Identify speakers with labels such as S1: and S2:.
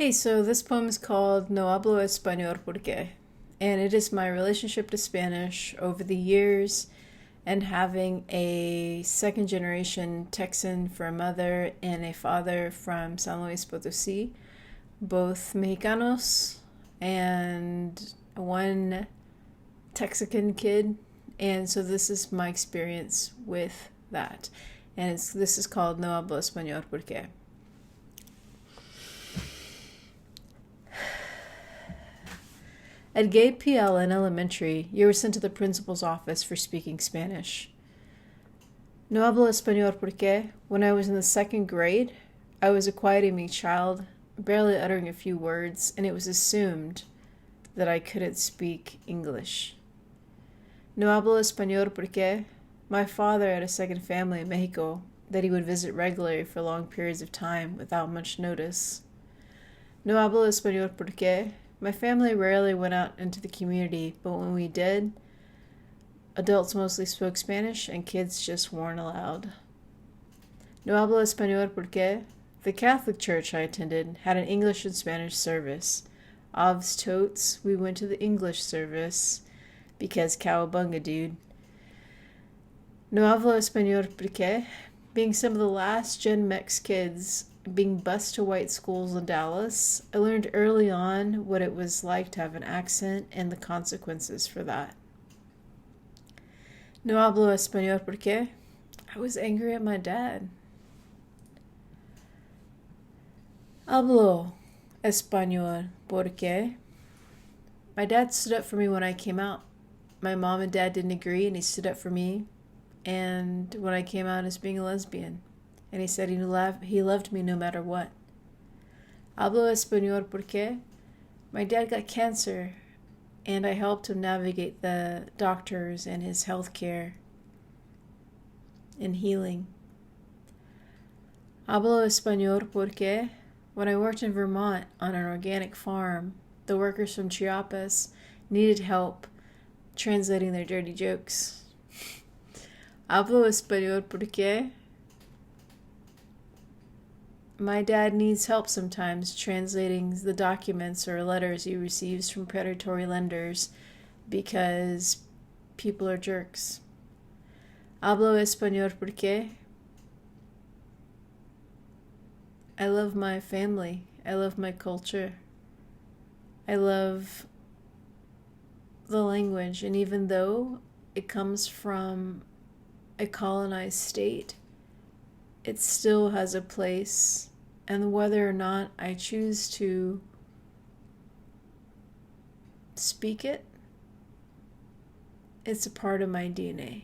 S1: Hey, so this poem is called No Hablo Español Porque, and it is my relationship to Spanish over the years and having a second generation Texan for a mother and a father from San Luis Potosí, both Mexicanos, and one Texican kid. And so this is my experience with that. And this is called No Hablo Español Porque. At Gabe P Allen Elementary, you were sent to the principal's office for speaking Spanish. No hablo español porque, when I was in the second grade, I was a quiet and meek child, barely uttering a few words, and it was assumed that I couldn't speak English. No hablo español porque, my father had a second family in Mexico that he would visit regularly for long periods of time without much notice. No hablo español porque, my family rarely went out into the community, but when we did, adults mostly spoke Spanish and kids just weren't allowed. No hablo español porque the Catholic church I attended had an English and Spanish service. OBVS totes, we went to the English service because cowabunga, dude. No hablo español porque, being some of the last-gen-mex kids being bused to white schools in Dallas, I learned early on what it was like to have an accent and the consequences for that. No hablo español porque I was angry at my dad. Hablo español porque my dad stood up for me when I came out. My mom and dad didn't agree, and he stood up for me. And when I came out as being a lesbian, and he said he loved me no matter what. Hablo español porque my dad got cancer, and I helped him navigate the doctors and his health care and healing. Hablo español porque when I worked in Vermont on an organic farm, the workers from Chiapas needed help translating their dirty jokes. Hablo español porque my dad needs help sometimes translating the documents or letters he receives from predatory lenders because people are jerks. Hablo español porque I love my family. I love my culture. I love the language, and even though it comes from a colonized state, it still has a place, and whether or not I choose to speak it, it's a part of my DNA.